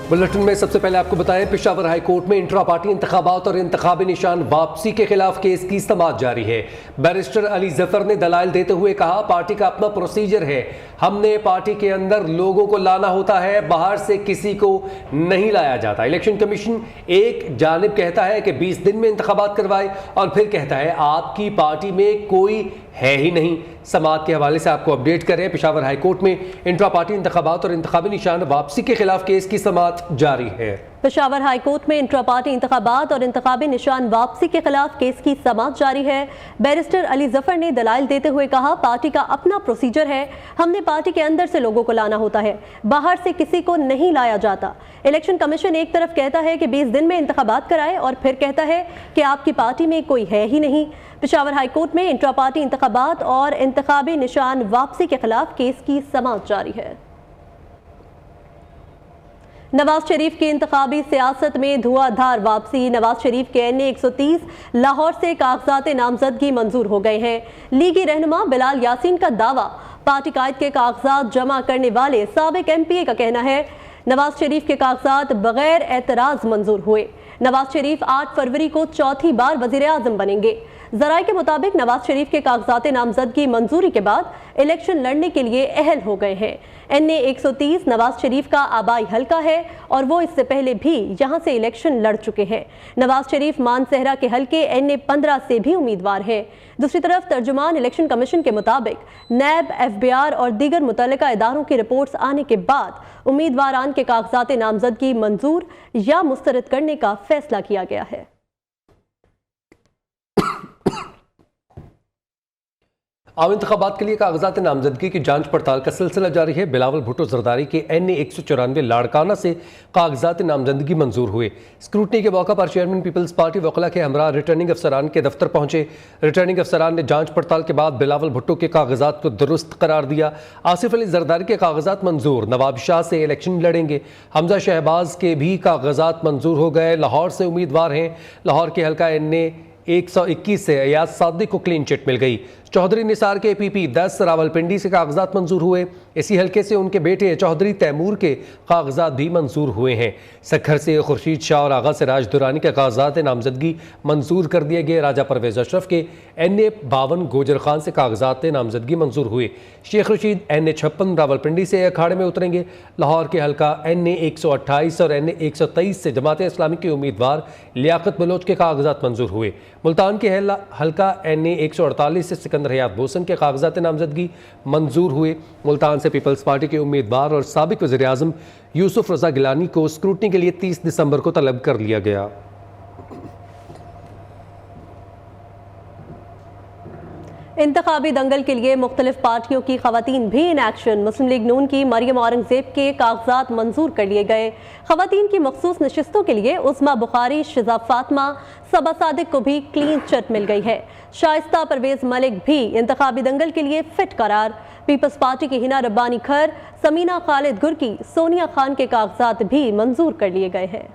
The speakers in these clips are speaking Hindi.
बुलेटिन में सबसे पहले आपको बताएं, पेशावर हाई कोर्ट में इंट्रा पार्टी इंतखाबात और इंतखाबी निशान वापसी के खिलाफ केस की समाअत जारी है। बैरिस्टर अली जफर ने दलाइल देते हुए कहा, पार्टी का अपना प्रोसीजर है, हमने पार्टी के अंदर लोगों को लाना होता है, बाहर से किसी को नहीं लाया जाता। इलेक्शन कमीशन एक जानिब कहता है कि 20 दिन में इंतखाबात करवाए और फिर कहता है आपकी पार्टी में कोई है ही नहीं। समाअत के हवाले से आपको अपडेट करें, पेशावर हाई कोर्ट में इंट्रा पार्टी इंतखाबात और इंतखाबी निशान वापसी के खिलाफ केस की समाअत जारी है। पेशावर हाई कोर्ट में इंट्रा पार्टी इंतखाबात और इंतखाबी निशान वापसी के खिलाफ केस की समाअत जारी है। बैरिस्टर अली जफर ने दलाइल देते हुए कहा, पार्टी का अपना प्रोसीजर है, हमने पार्टी के अंदर से लोगों को लाना होता है, बाहर से किसी को नहीं लाया जाता। इलेक्शन कमीशन एक तरफ कहता है कि 20 दिन में इंतखाबात कराए और फिर कहता है कि आपकी पार्टी में कोई है ही नहीं। पेशावर हाई कोर्ट में इंट्रा पार्टी इंतखाबात और इंतखाबी निशान वापसी के खिलाफ केस की समाअत जारी है। नवाज शरीफ की इंतखाबी सियासत में धुआंधार वापसी। नवाज शरीफ के NA 130 लाहौर से कागजात नामजदगी मंजूर हो गए हैं। लीगी रहनुमा बिलाल यासीन का दावा, पार्टी कायद के कागजात जमा करने वाले साबिक MPA का कहना है, नवाज शरीफ के कागजात बगैर एतराज मंजूर हुए। नवाज शरीफ 8 फरवरी को चौथी बार वजीर आजम बनेंगे। जराये के मुताबिक नवाज शरीफ के कागजात नामजदगी मंजूरी के बाद इलेक्शन लड़ने के लिए अहल हो गए हैं। NA 130 नवाज शरीफ का आबाई हल्का है और वो इससे पहले भी यहां से इलेक्शन लड़ चुके हैं। नवाज शरीफ मानसहरा के हल्के NA 15 से भी उम्मीदवार हैं। दूसरी तरफ तर्जुमान इलेक्शन कमीशन के मुताबिक नैब, FBR और दीगर मुतल्लिका इदारों की रिपोर्ट्स आने के बाद उम्मीदवारान के कागजात नामजदगी मंजूर या मुस्तरद करने का फैसला किया गया है। आम इंतखाबात के लिए कागजात नामजदगी की जांच पड़ताल का सिलसिला जारी है। बिलावल भुट्टो जरदारी के NA 194 लाड़काना से कागजात नामजदगी मंजूर हुए। स्क्रूटनी के मौका पर चेयरमैन पीपल्स पार्टी वकला के हमरा रिटर्निंग अफसरान के दफ्तर पहुंचे। रिटर्निंग अफसरान ने जांच पड़ताल के बाद बिलावल भुट्टो के कागजात को दुरुस्त करार दिया। आसिफ अली जरदारी के कागजात मंजूर, नवाब शाह से इलेक्शन लड़ेंगे। हमजा शहबाज के भी कागजात मंजूर हो गए, लाहौर से उम्मीदवार हैं। लाहौर के हल्का NA 121 से अयाज सादिक को क्लीन चिट मिल गई। चौधरी निसार के PP 10 रावलपिंडी से कागजात मंजूर हुए। इसी हल्के से उनके बेटे चौधरी तैमूर के कागजात भी मंजूर हुए हैं। सखर से खुर्शीद शाह और आगा सिराज दुरानी के कागजात नामजदगी मंजूर कर दिए गए। राजा परवेज अशरफ के NA 52 गोजर खान से कागजात नामजदगी मंजूर हुए। शेख रशीद NA 56 रावलपिंडी से अखाड़े में उतरेंगे। लाहौर के हल्का NA 128 और NA 123 से जमात इस्लामी के उम्मीदवार लियाकत बलोच के कागजात मंजूर हुए। मुल्तान के हल्का NA 148 से सिकंदर हयात बोसन के कागजात नामजदगी मंजूर हुए। मुल्तान से पीपल्स पार्टी के उम्मीदवार और साबिक वज़ीर आज़म यूसुफ रज़ा गिलानी को स्क्रूटनी के लिए 30 दिसंबर को तलब कर लिया गया। इंतखाबी दंगल के लिए मुख्तलिफ पार्टियों की खवातीन भी इन एक्शन। मुस्लिम लीग नून की मरियम औरंगजेब के कागजात मंजूर कर लिए गए। खवातीन की मखसूस नशिस्तों के लिए उस्मा बुखारी, शिजा फातिमा, सबा सादिक को भी क्लीन चिट मिल गई है। शाइस्ता परवेज मलिक भी इंतखाबी दंगल के लिए फिट करार। पीपल्स पार्टी की हिना रब्बानी खर, समीना खालिद गुरकी, सोनिया खान के कागजात भी मंजूर कर लिए गए हैं।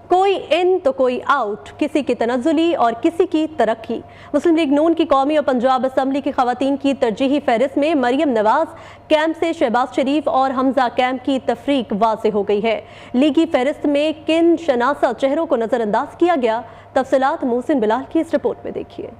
कोई इन तो कोई आउट, किसी की तनज़्ज़ुली और किसी की तरक्की। मुस्लिम लीग नून की कौमी और पंजाब असम्बली की खवातीन की तरजीही फहरिस्त में मरियम नवाज कैंप से शहबाज शरीफ और हमजा कैंप की तफरीक वाज़े हो गई है। लीगी फहरिस्त में किन शनासा चेहरों को नज़रअंदाज किया गया, तफसीलात मोहसिन बिलाल की इस रिपोर्ट में देखिए।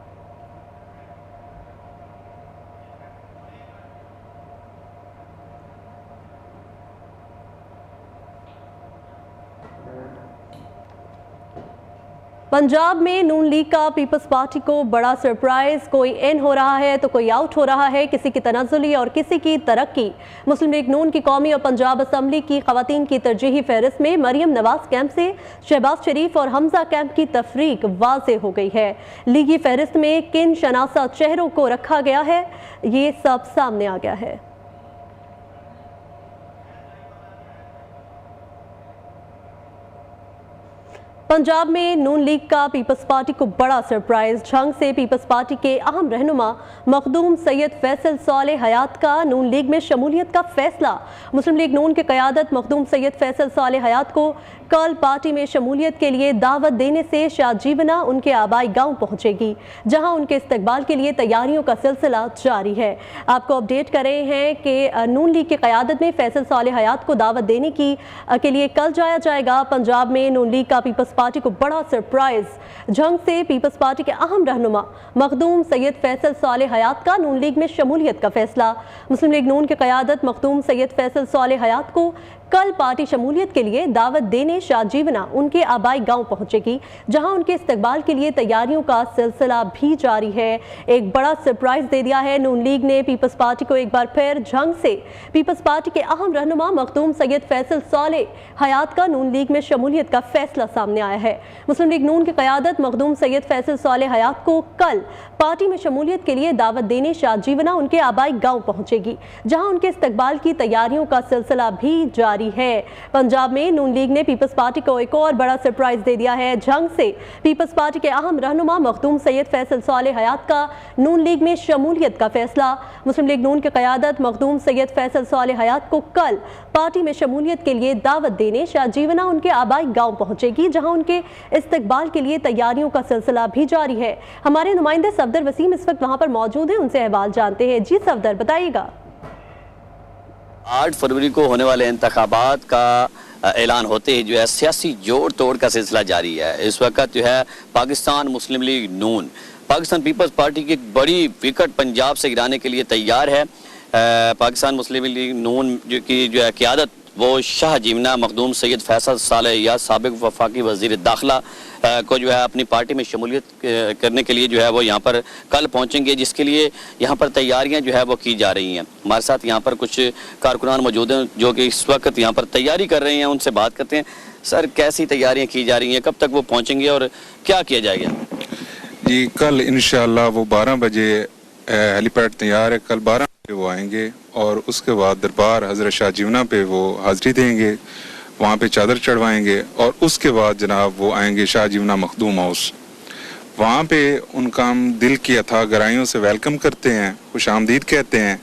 पंजाब में नून लीग का पीपल्स पार्टी को बड़ा सरप्राइज, कोई इन हो रहा है तो कोई आउट हो रहा है, किसी की तनज़्ज़ुली और किसी की तरक्की। मुस्लिम लीग नून की कौमी और पंजाब असम्बली की खवातीन की तरजीही फहरिस्त में मरियम नवाज कैंप से शहबाज शरीफ और हमजा कैंप की तफरीक वाज़े हो गई है। लीगी फहरिस्त में किन शनासा चेहरों को रखा गया है, ये सब सामने आ गया है। पंजाब में नून लीग का पीपल्स पार्टी को बड़ा सरप्राइज। झंग से पीपल्स पार्टी के अहम रहनुमा मखदूम सैयद फैसल सालेह हयात का नून लीग में शमूलियत का फैसला। मुस्लिम लीग नून के क़यादत मखदूम सैयद फैसल सालेह हयात को कल पार्टी में शमूलियत के लिए दावत देने से शाजीवना उनके आबाई गांव पहुंचेगी, जहां उनके इस्तकबाल के लिए तैयारियों का सिलसिला जारी है। आपको अपडेट कर रहे हैं कि नून लीग की क़यादत में फैसल सालेह हयात को दावत देने के लिए कल जाया जाएगा। पंजाब में नून लीग का पीपल्स पार्टी को बड़ा सरप्राइज। जंग से पीपल्स पार्टी के अहम रहनुमा मखदूम सैयद फैसल सालेह हयात का नून लीग में शमूलियत का फैसला। मुस्लिम लीग नून की क़यादत मखदूम सैयद फैसल सालेह हयात को कल पार्टी शमूलियत के लिए दावत देने शाजीवना उनके आबाई गांव पहुंचेगी, जहां उनके इस्तकबाल के लिए तैयारियों का सिलसिला भी जारी है। एक बड़ा सरप्राइज दे दिया है नून लीग ने पीपल्स पार्टी को। एक बार फिर जंग से पीपल्स पार्टी के अहम रहनुमा मखदूम सैयद फैसल सालेह हयात का नून लीग में शमूलियत का फैसला सामने आया है। मुस्लिम लीग नून की क़यादत मखदूम सैयद फैसल सालेह हयात को कल पार्टी में शमूलियत के लिए दावत देने शाजीवना उनके आबाई गांव पहुंचेगी, जहां उनके इस्तकबाल की तैयारियों का सिलसिला भी जारी है। पंजाब में नून लीग ने पीपल्स पार्टी को एक और बड़ा सरप्राइज दे दिया है। जंग से पीपल्स पार्टी के अहम रहनुमा मखदूम सैयद फैसल सालेह हयात का नून लीग में शमूलियत का फैसला। मुस्लिम लीग नून की क़यादत मखदूम सैयद फैसल सालेह हयात को कल पार्टी में शमूलियत के लिए दावत देने शाजीवना उनके आबाई गांव पहुंचेगी, जहां उनके इस्तकबाल के लिए तैयारियों का सिलसिला भी जारी है। हमारे नुमाइंदे सफदर वसीम इस वक्त वहां पर मौजूद हैं, उनसे अहवाल जानते हैं। जी सफदर, बताइएगा। 8 फरवरी को होने वाले इंतखाबात का ऐलान होते ही जो है सियासी जोड़ तोड़ का सिलसिला जारी है। इस वक्त जो है पाकिस्तान मुस्लिम लीग नून पाकिस्तान पीपल्स पार्टी की एक बड़ी विकेट पंजाब से गिराने के लिए तैयार है। पाकिस्तान मुस्लिम लीग नून की जो है क़यादत वो शाह जीवना मखदूम सैयद फैसल सालेह हयात साबिक वफाकी वज़ीर दाखिला को जो है अपनी पार्टी में शमूलियत करने के लिए जो है वो यहाँ पर कल पहुँचेंगे, जिसके लिए यहाँ पर तैयारियाँ जो है वो की जा रही हैं। हमारे साथ यहाँ पर कुछ कारकुनान मौजूद हैं जो कि इस वक्त यहाँ पर तैयारी कर रहे हैं, उनसे बात करते हैं। सर, कैसी तैयारियाँ की जा रही हैं, कब तक वो पहुँचेंगे और क्या किया जाएगा? जी, कल इंशाअल्लाह वो 12 बजे हेलीपैड तैयार है। कल 12 बजे वो आएंगे और उसके बाद दरबार हज़रत शाहजीवना पे वो हाज़री देंगे, वहाँ पे चादर चढ़वाएंगे और उसके बाद जनाब वो आएंगे शाहजीवना मखदूम हाउस। वहाँ पे उनका हम दिल की अथाह गहराइयों से वेलकम करते हैं, खुश आमदीद कहते हैं।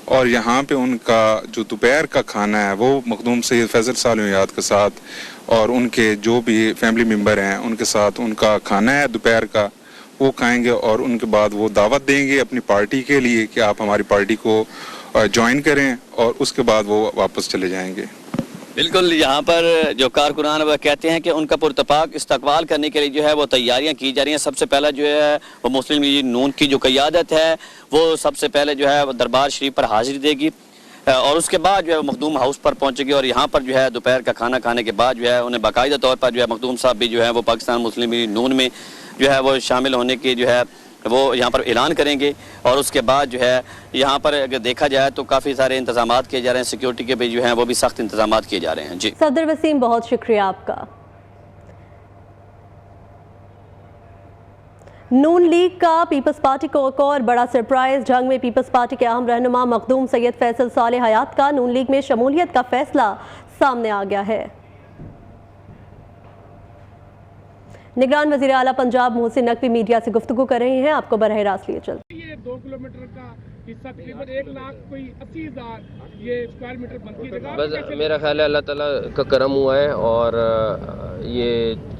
और यहाँ पे उनका जो दोपहर का खाना है वो मखदूम सैयद फैसल सालेह हयात के साथ और उनके जो भी फैमिली मेम्बर हैं उनके साथ उनका खाना है दोपहर का, वो खाएंगे। और उनके बाद वो दावत देंगे अपनी पार्टी के लिए कि आप हमारी पार्टी को ज्वाइन करें, और उसके बाद वो वापस चले जाएंगे। बिल्कुल, यहाँ पर जो कारकुनान वह कहते हैं कि उनका पुरतपाक इस्तकबाल करने के लिए जो है वो तैयारियाँ की जा रही हैं। सबसे पहला जो है वो मुस्लिम लीग नून की जो क़यादत है वो सबसे पहले जो है वो दरबार शरीफ पर हाजिरी देगी और उसके बाद जो है मखदूम हाउस पर पहुँचेगी। और यहाँ पर जो है दोपहर का खाना खाने के बाद जो है उन्हें बाकायदा तौर पर जो है मखदूम साहब भी जो है वो पाकिस्तान मुस्लिम लीग नून में जो है वो शामिल होने की जो है वो यहाँ पर ऐलान करेंगे। और उसके बाद जो है यहाँ पर अगर देखा जाए तो काफ़ी सारे इंतजामात किए जा रहे हैं, सिक्योरिटी के भी जो हैं वो भी सख्त इंतजामात किए जा रहे हैं। जी सफदर वसीम, बहुत शुक्रिया आपका। नून लीग का पीपल्स पार्टी को एक और बड़ा सरप्राइज। जंग में पीपल्स पार्टी के अहम रहनुमा मखदूम सैयद फैसल सालेह हयात का नून लीग में शमूलियत का फैसला सामने आ गया है। निगरान वज़ीर आला पंजाब मोहसिन नकवी मीडिया से गुफ्तगू कर रहे हैं, आपको बरह रास्त लिए चलते। ये 2 किलोमीटर का हिस्सा तकरीबन 1,80,000 ये स्क्वायर मीटर बनती है जगह। बस मेरा ख्याल है अल्लाह ताला का करम हुआ है और ये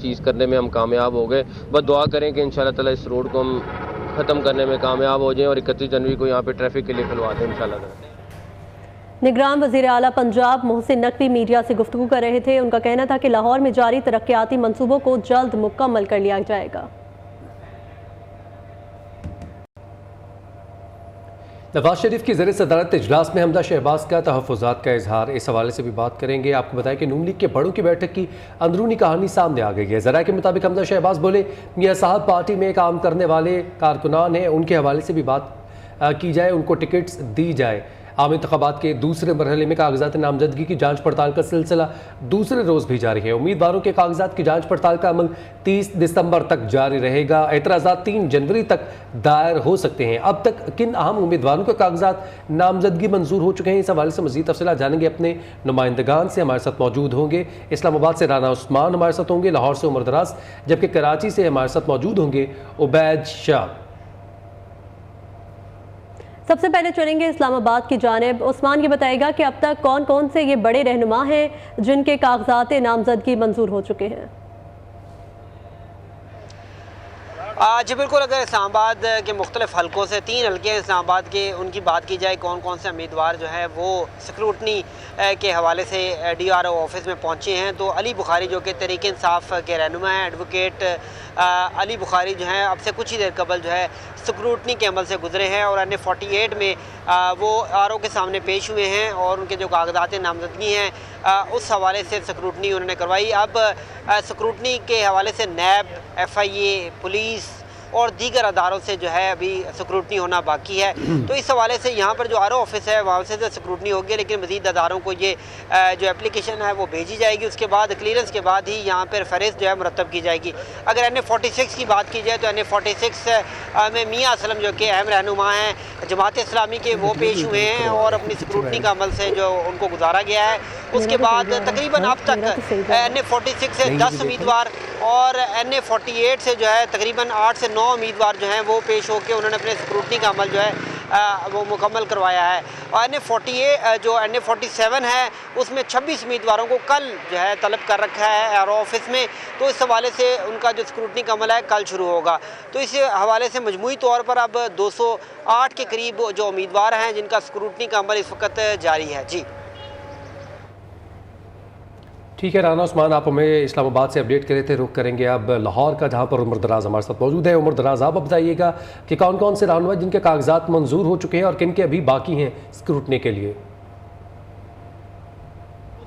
चीज़ करने में हम कामयाब हो गए। बस दुआ करें कि इंशाल्लाह ताला इस रोड को हम ख़त्म करने में कामयाब हो जाएं और 31 जनवरी को यहाँ पे ट्रैफिक के लिए खुलवा दें इंशाल्लाह ताला। निगरान वज़ीर आला पंजाब मोहसिन नकवी मीडिया से गुफ्तगू कर रहे थे। उनका कहना था कि लाहौर में जारी तरक्याती मंसूबों को जल्द मुकम्मल कर लिया जाएगा। नवाज शरीफ की ज़ेर सदारत इजलास में हमदा शहबाज का तहफ़्फ़ुज़ात का इजहार, इस हवाले से भी बात करेंगे। आपको बताया कि नून लीग के बड़ों की बैठक की अंदरूनी कहानी सामने आ गई है। ज़रा के मुताबिक हमदा शहबाज बोले, मियां साहब पार्टी में काम करने वाले कारकुनान हैं, उनके हवाले से भी बात की जाए, उनको टिकट्स दी जाए। आम इंतखाबात के दूसरे मरहले में कागजात नामजदगी की जांच पड़ताल का सिलसिला दूसरे रोज़ भी जारी है। उम्मीदवारों के कागजात की जांच पड़ताल का अमल 30 दिसंबर तक जारी रहेगा। एतराज़ात 3 जनवरी तक दायर हो सकते हैं। अब तक किन अहम उम्मीदवारों के कागजात नामजदगी मंजूर हो चुके हैं, इस हवाले से मज़ीद तफसीलात जानेंगे अपने नुमाइंदगान से। हमारे साथ मौजूद होंगे इस्लामाबाद से राना उस्मान हमारे साथ होंगे, लाहौर से उमर दराज, जबकि कराची से हमारे साथ मौजूद होंगे उबैद शाह। सबसे पहले चलेंगे इस्लामाबाद की जानिब। उस्मान ये बताएगा कि अब तक कौन कौन से ये बड़े रहनुमा हैं जिनके कागजात नामजदगी मंजूर हो चुके हैं। जी बिल्कुल, अगर इस्लामाबाद के मुख्तलिफ हलकों से 3 हलके इस्लामाबाद के, उनकी बात की जाए कौन कौन से उम्मीदवार जो है वो स्क्रूटनी के हवाले से DRO ऑफिस में पहुंचे हैं, तो अली बुखारी जो कि तहरीक इंसाफ के रहनुमा हैं, एडवोकेट अली बुखारी जो हैं अब से कुछ ही देर कबल जो है स्क्रूटनी के अमल से गुजरे हैं और NA 48 में वो RO के सामने पेश हुए हैं और उनके जो कागजात नामजदगी हैं उस हवाले से स्क्रूटनी उन्होंने करवाई। अब स्क्रूटनी के हवाले से NAB, FIA, पुलिस और दीगर अदारों से जो है अभी स्क्रूटनी होना बाकी है। तो इस हवाले से यहाँ पर जो RO ऑफिस है वहाँ से तो स्क्रूटनी होगी, लेकिन मज़ीद अदारों को ये जो एप्लीकेशन है वो भेजी जाएगी। उसके बाद क्लियरेंस के बाद ही यहाँ पर फहरिस्त जो है मुरतब की जाएगी। अगर NA 46 की बात की जाए तो NA 46 में मियाँ असलम जो कि अहम रहनुमा हैं जमात इस्लामी के, वो पेश हुए हैं और अपनी स्क्रूटनी का अमल से जो उनको गुजारा गया है। उसके बाद तकरीबन अब तक NA 46 से 10 उम्मीदवार और NA 48 से जो है तकरीबन 8 से 9 उम्मीदवार जो हैं वो पेश होकर उन्होंने अपने स्क्रूटनी का अमल जो है वो मुकम्मल करवाया है। और NA 47 है उसमें 26 उम्मीदवारों को कल जो है तलब कर रखा है RO ऑफिस में, तो इस हवाले से उनका जो स्क्रूटनी का अमल है कल शुरू होगा। तो इस हवाले से मजमूई तौर पर अब 208 के करीब जो उम्मीदवार हैं जिनका स्क्रूटनी का अमल इस वक्त जारी है। जी ठीक है राना उस्मान, आप हमें इस्लामाबाद से अपडेट करे थे। रुख करेंगे अब लाहौर का, जहां पर उमर दराज हमारे साथ मौजूद है। उमर दराज, आप बताइएगा कि कौन कौन से रहनुमा जिनके कागजात मंजूर हो चुके हैं और किन के अभी बाकी हैं स्क्रूटनी के लिए।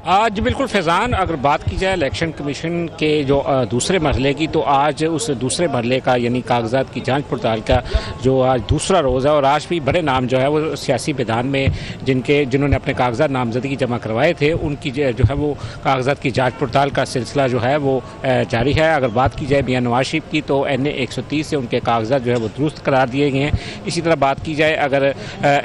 आज बिल्कुल फैज़ान, अगर बात की जाए इलेक्शन कमीशन के जो दूसरे मरहले की, तो आज उस दूसरे मरहले का यानी कागजात की जांच पड़ताल का जो आज दूसरा रोज़ है और आज भी बड़े नाम जो है वो सियासी मैदान में जिन्होंने अपने कागजात नामजदगी जमा करवाए थे उनकी जो है वो कागजात की जांच पड़ताल का सिलसिला जो है वो जारी है। अगर बात की जाए मियां नवाज शरीफ की तो NA 130 से उनके कागजात जो है वो दुरुस्त करार दिए गए हैं। इसी तरह बात की जाए अगर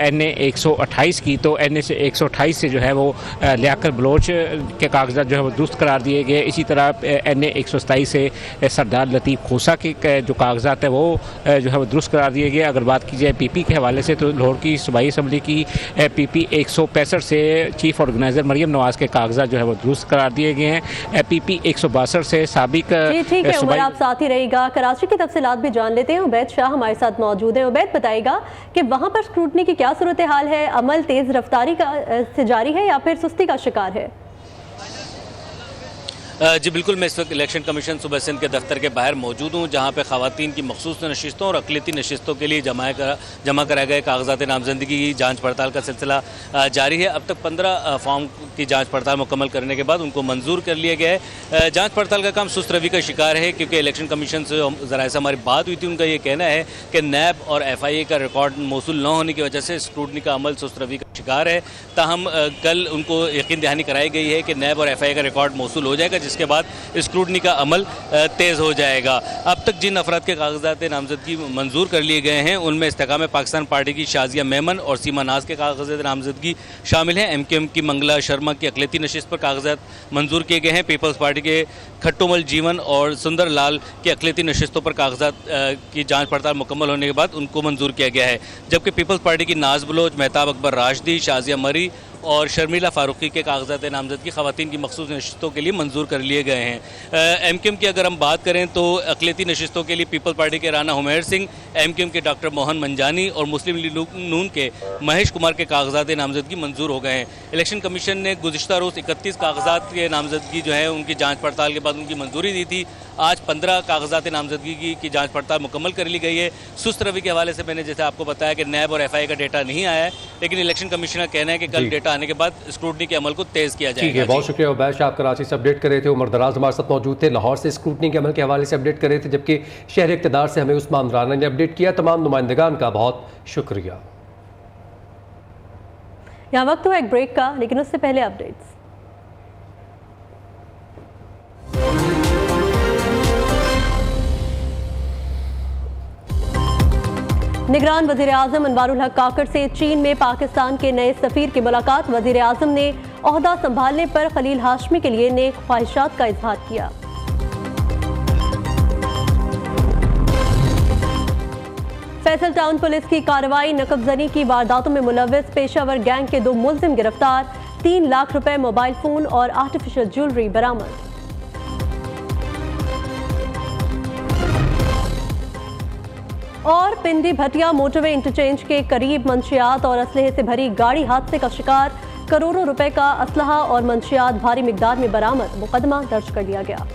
NA 128 की तो NA 128 से जो है वो लियाकत बलोच के कागजात जो है वो दुरुस्त करार दिए गए। इसी तरह NA 127 से सरदार लतीफ़ खोसा के जो कागजात है वो जो है वो दुरुस्त करार दिए गए। अगर बात की जाए PP के हवाले से तो लाहौर की सूबाई असम्बली की PP 165 से चीफ ऑर्गेनाइज़र मरियम नवाज़ के कागजात जो है वो दुरुस्त करार दिए गए हैं। PP 162 से साबिक ठीक है उमर, आप साथ ही रहेगा। कराची की तफसीलात भी जान लेते हैं। उबैद शाह हमारे साथ मौजूद है। उबैद, बताएगा कि वहाँ पर स्क्रूटनी की क्या सूरत हाल है? अमल तेज़ रफ्तारी से जारी है या फिर सुस्ती का शिकार है? जी बिल्कुल, मैं इस वक्त इलेक्शन कमीशन सूबा सिंध के दफ्तर के बाहर मौजूद हूँ, जहाँ पे ख़वातीन की मखसूस नशिस्तों और अक़लियती नशिस्तों के लिए जमा कराए गए कागजात नामजदगी की जांच पड़ताल का सिलसिला जारी है। अब तक 15 फॉर्म की जांच पड़ताल मुकम्मल करने के बाद उनको मंजूर कर लिया गया है। जांच पड़ताल का काम सुस्त रवि का शिकार है, क्योंकि इलेक्शन कमीशन से ज़राए से हमारी बात हुई थी। उनका ये कहना है कि NAB और FIA का रिकॉर्ड मौसूल न होने की वजह से स्क्रूटनी का अमल सुस्त रवि का शिकार है। ताहम कल उनको यकीन दहानी कराई गई है कि NAB और FIA का रिकॉर्ड मौसूल हो जाएगा, जिसके बाद स्क्रूटनी का अमल तेज़ हो जाएगा। अब तक जिन अफराद के कागजात नामजदगी मंजूर कर लिए गए हैं उनमें इस्तेकाम पाकिस्तान पार्टी की शाजिया मेमन और सीमा नाज के कागजात नामजदगी शामिल हैं। MKM की मंगला शर्मा की अक़लियती नशिस्त पर कागजात मंजूर किए गए हैं। पीपल्स पार्टी के खट्टूमल जीवन और सुंदर लाल की अक़लियती नशिस्तों पर कागजात की जाँच पड़ताल मुकम्मल होने के बाद उनको मंजूर किया गया है। जबकि पीपल्स पार्टी की नाज बलोच, मेहताब अकबर राशदी, शाजिया मरी और शर्मिला फारूकी के कागजात नामजदगी ख़वातीन की मखसूस नशिस्तों के लिए मंजूर कर लिए गए हैं। MKM की अगर हम बात करें तो अक़लियती नशिस्तों के लिए पीपल पार्टी के राना हुमैर सिंह, MKM के डॉक्टर मोहन मंजानी और मुस्लिम लीग नून के महेश कुमार के कागजात नामजदगी मंजूर हो गए हैं। इलेक्शन कमीशन ने गुज़िश्ता रोज़ 31 कागजात के नामजदगी जो है उनकी जाँच पड़ताल के बाद उनकी मंजूरी दी थी। आज 15 कागजात नामजदगी की जाँच पड़ताल मुकम्मल कर ली गई है। सुस्त रवि के हवाले से मैंने जैसे आपको बताया कि NAB और FIA का डेटा नहीं आया है, लेकिन इलेक्शन कमीशन का कहना है कि कल डेटा आने के बाद स्क्रूटनी के अमल को तेज किया जाएगा। ठीक है, बहुत शुक्रिया उबैद शाह, आप कराची से अपडेट कर रहे थे। उमर दराज हमारे साथ मौजूद थे, लाहौर से स्क्रूटनी के अमल के हवाले से अपडेट कर रहे थे, जबकि शहर इक़्तिदार से हमें उस्मान राना ने अपडेट किया। तमाम नुमाइंदगान का बहुत शुक्रिया। यहाँ वक्त हुआ एक ब्रेक का, लेकिन उससे पहले अपडेट्स। निगरान वज़ीर-ए-आज़म अनवारुल हक काकड़ से चीन में पाकिस्तान के नए सफ़ीर की मुलाकात। वज़ीर-ए-आज़म ने ओहदा संभालने पर खलील हाशमी के लिए नेक ख्वाहिशात का इजहार किया। फैसल टाउन पुलिस की कार्रवाई, नकबजनी की वारदातों में मुलव्विस पेशावर गैंग के 2 मुलजिम गिरफ्तार, 3 लाख रुपए, मोबाइल फोन और आर्टिफिशियल ज्वेलरी बरामद। और पिंडी भटिया मोटरवे इंटरचेंज के करीब मंशियात और असलहे से भरी गाड़ी हादसे का शिकार, करोड़ों रुपए का असलहा और मंशियात भारी मिकदार में बरामद, मुकदमा दर्ज कर लिया गया।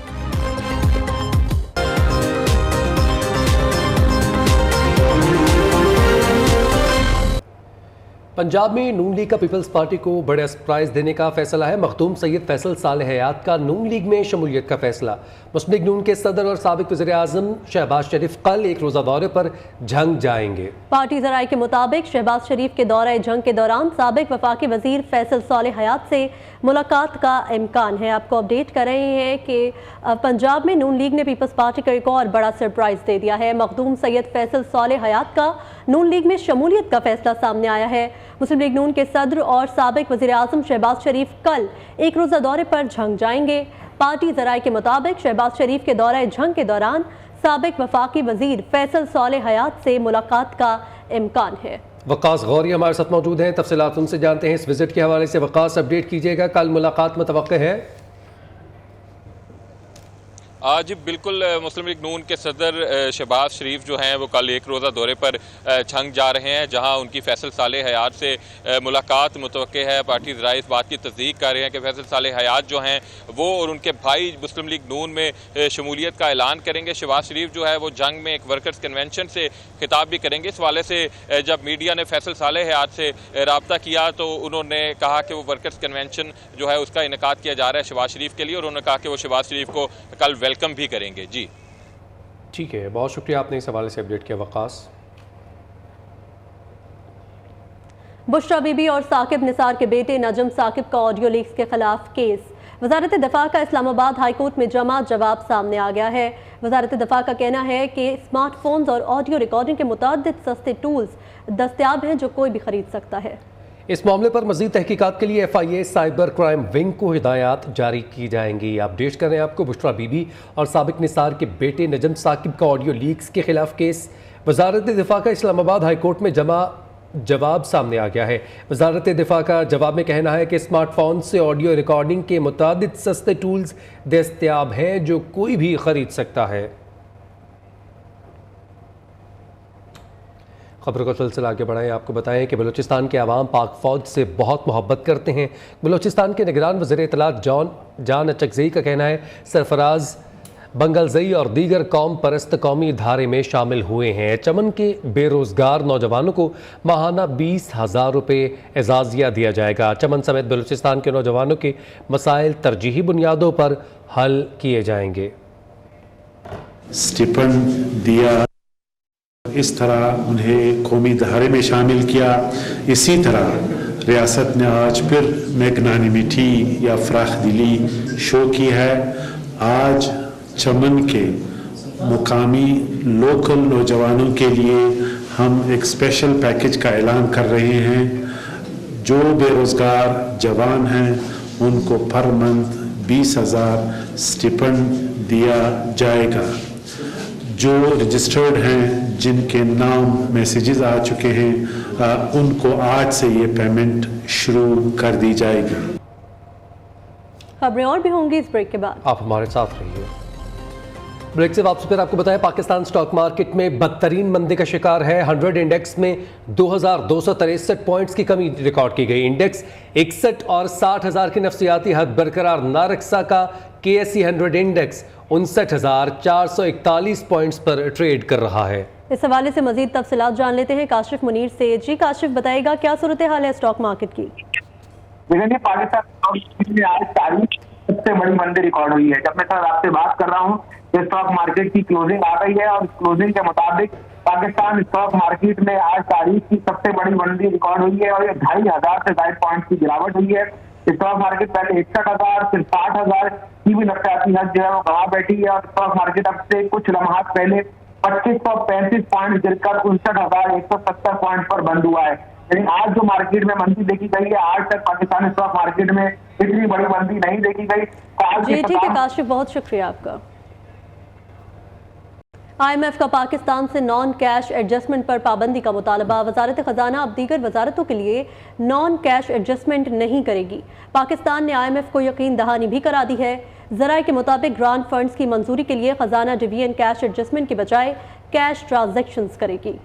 पंजाब में नून लीग का पीपल्स पार्टी को बड़ा सरप्राइज देने का फैसला है। मखदूम सैयद फैसल साले हयात का नून लीग में शमूलियत का फैसला। मुस्लिम लीग नून के सदर और साबिक वज़ीर आज़म शहबाज शरीफ कल एक रोज़ा दौरे पर झंग जाएंगे। पार्टी ज़राए के मुताबिक शहबाज शरीफ के दौरे झंग के दौरान साबिक वफाकी वजीर फैसल साले हयात से मुलाकात का इम्कान है। आपको अपडेट कर रहे हैं कि पंजाब में नून लीग ने पीपल्स पार्टी को एक और बड़ा सरप्राइज दे दिया है। मखदूम सैयद फैसल साले हयात का नून लीग में शमूलियत का फैसला सामने आया है। मुस्लिम लीग नून के सदर और साबिक वज़ीर आज़म शहबाज शरीफ कल एक रोज़ा दौरे पर झंग जाएंगे। पार्टी ज़राए के मुताबिक शहबाज शरीफ के दौरे झंग के दौरान साबिक वफाकी वजीर फैसल साले हयात से मुलाकात का इम्कान है। वकास गौरी हमारे साथ मौजूद हैं, तफसीलात उनसे जानते हैं इस विजिट के हवाले से। वकास, अपडेट कीजिएगा, कल मुलाकात मुतवक्के है? आज बिल्कुल मुस्लिम लीग नून के सदर शहबाज शरीफ जो हैं वो कल एक रोज़ा दौरे पर झंग जा रहे हैं, जहां उनकी फैसल साले हयात से मुलाकात मुतवक्के है। पार्टी ज़राए इस बात की तस्दीक कर रहे हैं कि फैसल साले हयात जो हैं वो और उनके भाई मुस्लिम लीग नून में शमूलियत का ऐलान करेंगे। शहबाज शरीफ जो है वो जंग में एक वर्कर्स कन्वेंशन से खिताब भी करेंगे। इस हवाले से जब मीडिया ने फैसल साले हयात से रब्ता किया तो उन्होंने कहा कि वो वर्कर्स कन्वेंशन जो है उसका इनेकाद किया जा रहा है शहबाज शरीफ के लिए, और उन्होंने कहा कि वो शहबाज शरीफ को कल वेलकम भी करेंगे। जी ठीक है, बहुत शुक्रिया आपने इस हवाले से अपडेट किया वकास। बुशरा बीबी और साकिब निसार के बेटे नजम साकिब का ऑडियो लीक्स के खिलाफ केस। वजारत दफा का इस्लामाबाद हाई कोर्ट में जमा जवाब सामने आ गया है। वजारत दफा का कहना है कि स्मार्टफोन्स और ऑडियो रिकॉर्डिंग के मुताद्दिद सस्ते टूल्स दस्तयाब हैं जो कोई भी खरीद सकता है। इस मामले पर मजीद तहकीकात के लिए FIA साइबर क्राइम विंग को हिदायत जारी की जाएंगी। अपडेट करें आपको, बुशरा बीबी और साबिक निसार के बेटे नजम साकिब का ऑडियो लीक्स के खिलाफ केस। वजारत दिफा का इस्लामाबाद हाई कोर्ट में जमा जवाब सामने आ गया है। वजारत दिफा का जवाब में कहना है कि स्मार्टफोन से ऑडियो रिकॉर्डिंग के मुतादिद सस्ते टूल्स दस्तयाब हैं जो कोई भी खरीद सकता है। खबरों का सिलसिला आगे बढ़ाएं, आपको बताएं कि बलूचिस्तान के अवाम पाक फ़ौज से बहुत मोहब्बत करते हैं। बलूचिस्तान के निगरान वज़ीर इत्तलात जान अचकज़ई का कहना है सरफराज बंगलजई और दीगर कौम परस्त कौमी धारे में शामिल हुए हैं। चमन के बेरोज़गार नौजवानों को माहाना 20,000 रुपये एजाज़िया दिया जाएगा। चमन समेत बलूचिस्तान के नौजवानों के मसाइल तरजीही बुनियादों पर हल किए जाएंगे। स्टिपेंड दिया, इस तरह उन्हें कौमी धारे में शामिल किया। इसी तरह रियासत ने आज फिर मैग्नानिमिटी या फराख दिली शो की है। आज चमन के मुकामी लोकल नौजवानों के लिए हम एक स्पेशल पैकेज का ऐलान कर रहे हैं। जो बेरोज़गार जवान हैं उनको पर मंथ 20,000 स्टिपेंड दिया जाएगा। जो रजिस्टर्ड हैं, जिनके नाम मैसेजेस आ चुके हैं, उनको आज से ये पेमेंट शुरू कर दी जाएगी। खबरें और भी होंगी इस ब्रेक के बाद, आप हमारे साथ रहिए। ब्रेक से वापसी पर आपको बताएं, पाकिस्तान स्टॉक मार्केट में बदतरीन मंदी का शिकार है। 100 इंडेक्स में 2,263 पॉइंट्स की कमी रिकॉर्ड की गई। इंडेक्स 61 और 60,000 की नफसियाती हद बरकरार ना रख सका। KSE 100 इंडेक्स 59,441 पॉइंट्स पर ट्रेड कर रहा है। इस हवाले से मजीद तफसीलात जान लेते हैं काशिफ मुनीर से। जी काशिफ, बताएगा क्या सूरत हाल है स्टॉक मार्केट की? पाकिस्तान में आज तारीख सबसे बड़ी मंदी रिकॉर्ड हुई है। जब मैं सर आपसे बात कर रहा हूँ तो स्टॉक मार्केट की क्लोजिंग आ गई है और क्लोजिंग के मुताबिक पाकिस्तान स्टॉक मार्केट में आज तारीख की सबसे बड़ी मंदी रिकॉर्ड हुई है और ये 2,500 से ज्यादा पॉइंट की गिरावट हुई है। स्टॉक मार्केट पहले 61,000 फिर 60,000 की भी नफसियाती हद जो है वो गंवा बैठी है और स्टॉक मार्केट अब से कुछ लम्हात पहले 2535 पॉइंट गिरकर 59,170 पॉइंट पर बंद हुआ है। लेकिन आज जो मार्केट में मंदी देखी गई है, आज तक पाकिस्तानी स्टॉक मार्केट में इतनी बड़ी मंदी नहीं देखी गई। जी ठीक है काशिफ, बहुत शुक्रिया आपका। IMF का पाकिस्तान से नॉन कैश एडजस्टमेंट पर पाबंदी का मुतालबा। वजारत खजाना अब दीगर वजारतों के लिए नॉन कैश एडजस्टमेंट नहीं करेगी। पाकिस्तान ने IMF को यकीन दहानी भी करा दी है। ज़राए के मुताबिक ग्रांट फंड्स की मंजूरी के लिए खजाना डिवीजन कैश एडजस्टमेंट के बजाय कैश ट्रांजैक्शंस करेगी।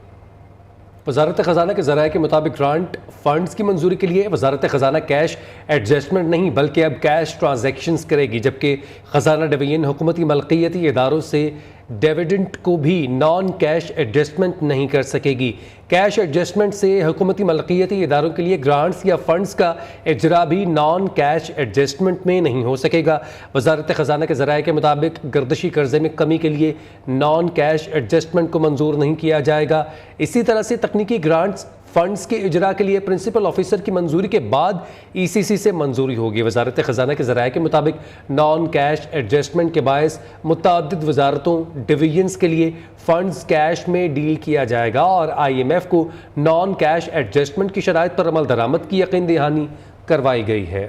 वजारत खजाना के ज़राए के मुताबिक ग्रांट फंड्स की मंजूरी के लिए वजारत खजाना कैश एडजस्टमेंट नहीं बल्कि अब कैश ट्रांजैक्शंस करेगी, जबकि खजाना डिवीजन हुकूमती मलकियती इदारों से डिविडेंड को भी नॉन कैश एडजस्टमेंट नहीं कर सकेगी। कैश एडजस्टमेंट से हुकूमती मलकियती इदारों के लिए ग्रांट्स या फंड्स का इजरा भी नॉन कैश एडजस्टमेंट में नहीं हो सकेगा। वजारत खजाना के ज़राए के मुताबिक गर्दशी कर्जे में कमी के लिए नॉन कैश एडजस्टमेंट को मंजूर नहीं किया जाएगा। इसी तरह से तकनीकी ग्रांट्स फंड्स के इजरा के लिए प्रिंसिपल ऑफिसर की मंजूरी के बाद ECC से मंजूरी होगी। वजारत खजाना के ज़राए के मुताबिक नॉन कैश एडजस्टमेंट के बायस मुतअद्दिद वजारतों डिवीजन्स के लिए फंड्स कैश में डील किया जाएगा और IMF को नॉन कैश एडजस्टमेंट की शराइत पर अमल दरामद की यकीन दहानी करवाई गई है।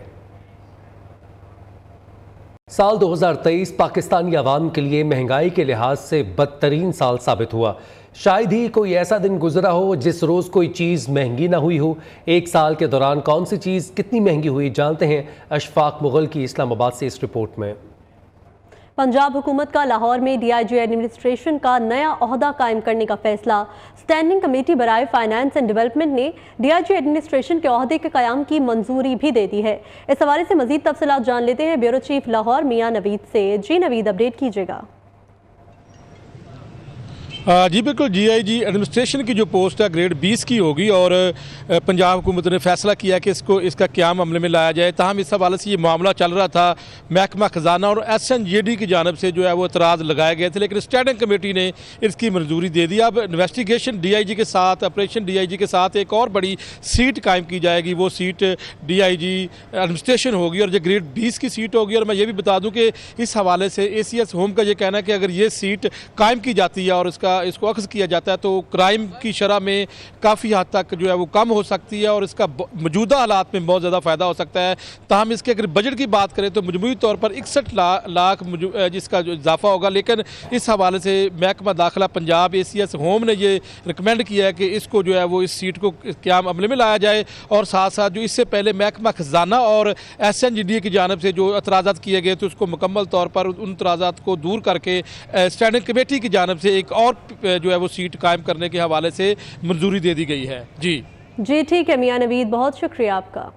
साल 2023 पाकिस्तानी आवाम के लिए महंगाई के लिहाज से बदतरीन साल साबित हुआ। शायद ही कोई ऐसा दिन गुजरा हो जिस रोज़ कोई चीज़ महंगी ना हुई हो। एक साल के दौरान कौन सी चीज़ कितनी महंगी हुई, जानते हैं अशफाक मुगल की इस्लामाबाद से इस रिपोर्ट में। पंजाब हुकूमत का लाहौर में DIG एडमिनिस्ट्रेशन का नया ओहदा कायम करने का फैसला। स्टैंडिंग कमेटी बराए फाइनेंस एंड डेवलपमेंट ने DIG एडमिनिस्ट्रेशन के ओहदे के क़याम की मंजूरी भी दे दी है। इस हवाले से मजीद तफसीलात जान लेते हैं ब्यूरो चीफ लाहौर मियां नवीद से। जी नवीद, अपडेट कीजिएगा। जी बिल्कुल, DIG एडमिनिस्ट्रेशन की जो पोस्ट है ग्रेड 20 की होगी और पंजाब हुकूमत ने फैसला किया कि इसका क़याम अमल में लाया जाए। ताहम इस हवाले से ये मामला चल रहा था, महकमा खजाना और SNJD की जानब से जो है वो एतराज़ लगाए गए थे, लेकिन स्टैंडिंग कमेटी ने इसकी मंजूरी दे दी। अब इन्वेस्टिगेशन DIG के साथ, ऑपरेशन DIG के साथ एक और बड़ी सीट कायम की जाएगी। वो सीट DIG एडमिनिस्ट्रेशन होगी और जो ग्रेड 20 की सीट होगी। और मैं ये भी बता दूँ कि इस हवाले से ACS होम का ये कहना है कि अगर ये सीट कायम की जाती है और इसको अक्स किया जाता है तो क्राइम की शरह में काफ़ी हद तक जो है वो कम हो सकती है और इसका मौजूदा हालात में बहुत ज़्यादा फ़ायदा हो सकता है। ताहम इसके अगर बजट की बात करें तो मजमूई तौर पर 61 लाख जिसका जो इजाफा होगा, लेकिन इस हवाले से महकमा दाखिला पंजाब ACS होम ने ये रिकमेंड किया है कि इसको जो है वो इस सीट को क़याम अमल में लाया जाए। और साथ साथ जो इससे पहले महकमा खजाना और SNJD की जानब से जो एतराज़ात किए गए थे उसको मुकम्मल तौर पर उन एतराज़ात को दूर करके स्टैंडिंग कमेटी की जानब से एक और जो है वो सीट कायम करने के हवाले से मंजूरी दे दी गई है। जी ठीक है मियां नवीद, बहुत शुक्रिया आपका।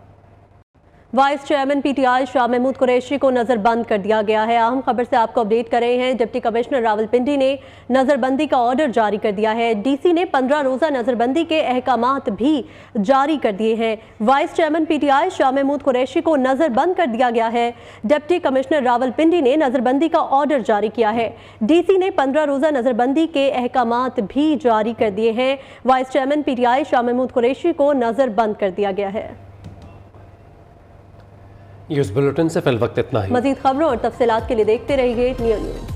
Vice chairman PTI Shah Mahmood Qureshi को नज़रबंद कर दिया गया है। अहम खबर से आपको अपडेट कर रहे हैं। डिप्टी कमिश्नर रावलपिंडी ने नज़रबंदी का ऑर्डर जारी कर दिया है। DC ने 15 रोज़ा नज़रबंदी के अहकामात भी जारी कर दिए हैं। Vice chairman PTI Shah Mahmood Qureshi को नज़रबंद कर दिया गया है। डिप्टी कमिश्नर रावलपिंडी ने नज़रबंदी का ऑर्डर जारी किया है। DC ने 15 रोज़ा नज़रबंदी के अहकामात भी जारी कर दिए हैं। Vice chairman PTI Shah Mahmood Qureshi को नज़रबंद कर दिया गया है। इस बुलेटिन से फिल वक्त इतना ही। मजीद खबरों और तफसीलात के लिए देखते रहिए न्यू न्यूज़।